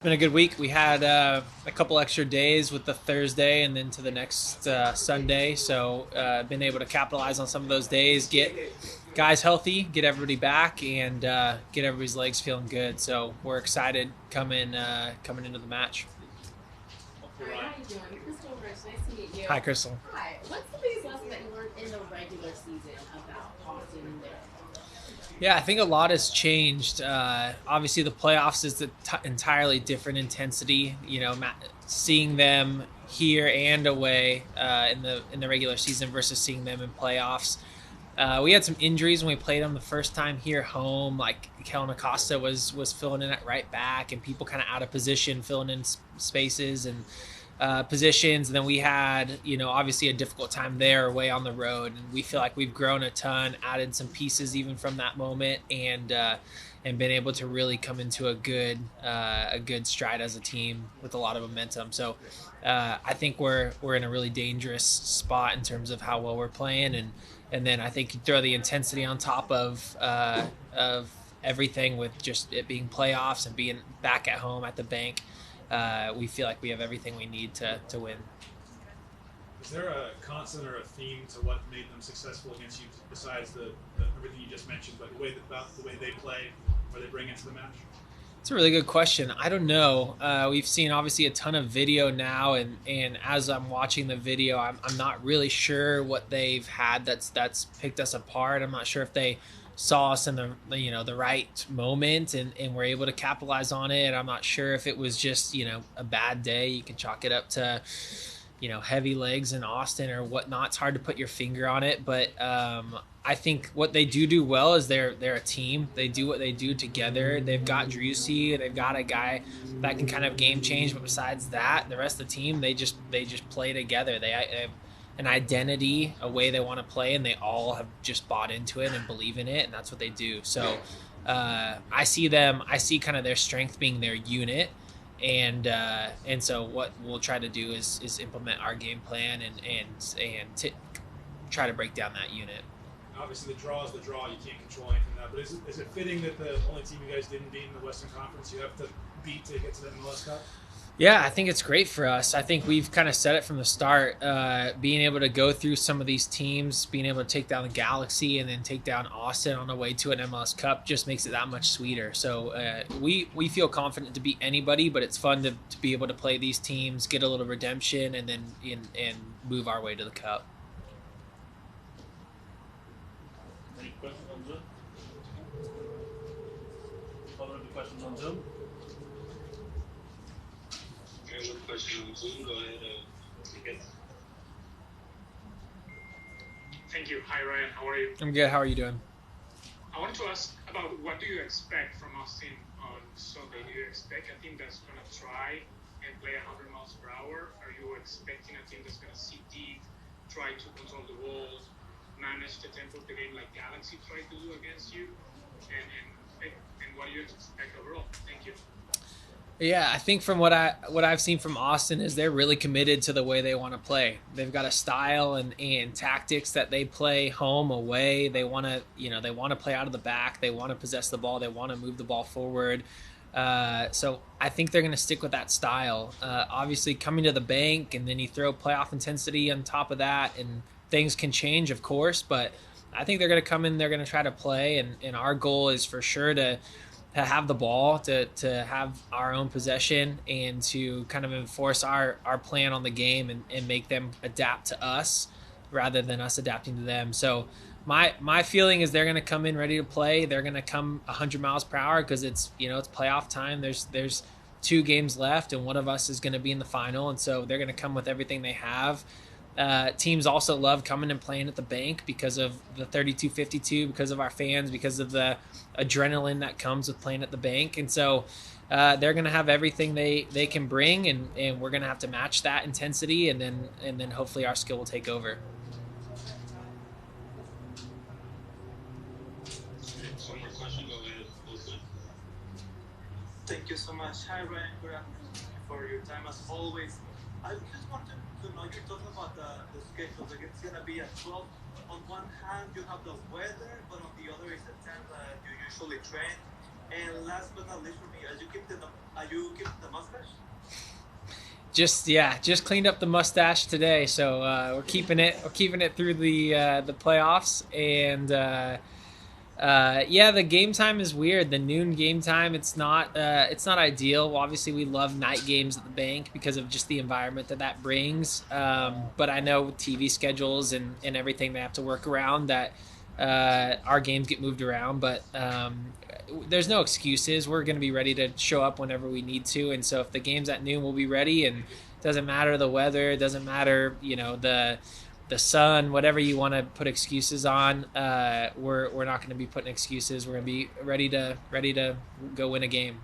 Been a good week. We had a couple extra days with the Thursday and then to the next Sunday. So been able to capitalize on some of those days, get guys healthy, get everybody back, and get everybody's legs feeling good. So we're excited coming into the match. Hi, how you doing? Crystal Rich, nice to meet you. Hi, Crystal. Hi. What's the biggest lesson that you learned in the regular season about Austin and there? Yeah, I think a lot has changed. Obviously, the playoffs is an entirely different intensity. Seeing them here and away in the regular season versus seeing them in playoffs. We had some injuries when we played them the first time here home. Like Kellen Acosta was filling in at right back, and people kind of out of position filling in spaces and positions. And then we had, obviously a difficult time there away on the road. And we feel like we've grown a ton, added some pieces even from that moment, and been able to really come into a good stride as a team with a lot of momentum. So I think we're in a really dangerous spot in terms of how well we're playing, and then I think you throw the intensity on top of everything with just it being playoffs and being back at home at the bank. We feel like we have everything we need to win. Is there a constant or a theme to what made them successful against you besides the everything you just mentioned, but about the way they play or they bring into the match? It's a really good question. I don't know. We've seen obviously a ton of video now, and as I'm watching the video, I'm not really sure what they've had that's picked us apart. I'm not sure if they saw us in the right moment and were able to capitalize on it. I'm not sure if it was just a bad day. You can chalk it up to heavy legs in Austin or whatnot. It's hard to put your finger on it, but I think what they do well is they're a team. They do what they do together. They've got Drusy, they've got a guy that can kind of game change, but besides that, the rest of the team they just play together. They have an identity, a way they want to play, and they all have just bought into it and believe in it, and that's what they do. So I see kind of their strength being their unit, and so what we'll try to do is implement our game plan and try to break down that unit. Obviously, the draw is the draw. You can't control anything from that. But is it fitting that the only team you guys didn't beat in the Western Conference you have to beat to get to the MLS Cup? Yeah, I think it's great for us. I think we've kind of said it from the start. Being able to go through some of these teams, being able to take down the Galaxy and then take down Austin on the way to an MLS Cup just makes it that much sweeter. So we feel confident to beat anybody, but it's fun to be able to play these teams, get a little redemption, and then and move our way to the Cup. Any questions on Zoom? Other questions on Zoom? Any more questions on Zoom? Go ahead. Thank you. Hi, Ryan. How are you? I'm good. How are you doing? I want to ask about what do you expect from Austin on Sunday? Do you expect a team that's going to try and play 100 miles per hour? Are you expecting a team that's going to sit deep, try to control the ball, manage the tempo of the game like Galaxy tried to do against you? And what do you expect overall? Thank you. Yeah, I think from what I've seen from Austin is they're really committed to the way they want to play. They've got a style and tactics that they play home, away. They want to they want to play out of the back. They want to possess the ball. They want to move the ball forward. So I think they're going to stick with that style. Obviously, coming to the bank and then you throw playoff intensity on top of that, and things can change, of course. But I think they're going to come in. They're going to try to play, and our goal is for sure to have the ball, to have our own possession, and to kind of enforce our plan on the game and make them adapt to us rather than us adapting to them. So my feeling is they're going to come in ready to play. They're going to come 100 miles per hour because it's it's playoff time. There's 2 games left, and one of us is going to be in the final, and so they're going to come with everything they have. Teams also love coming and playing at the bank because of the 32-52, because of our fans, because of the adrenaline that comes with playing at the bank. And so they're going to have everything they can bring, and we're going to have to match that intensity, and then hopefully our skill will take over. One more question. Go ahead. Wilson. Thank you so much. Hi, Ryan. Good afternoon for your time as always. I just wanted to know, you're talking about the schedule. Like it's going to be at 12. On one hand, you have the weather, but on the other is the time that you usually train. And last but not least for me, are you keeping the mustache? Just cleaned up the mustache today, so we're keeping it through the playoffs. And yeah, the game time is weird. The noon game time, it's not ideal. Well, obviously we love night games at the bank because of just the environment that brings. But I know TV schedules and everything they have to work around that our games get moved around. But there's no excuses. We're going to be ready to show up whenever we need to. And so if the game's at noon, we'll be ready. And it doesn't matter the weather. It doesn't matter, the sun, whatever you want to put excuses on. We're not going to be putting excuses. We're going to be ready to go win a game.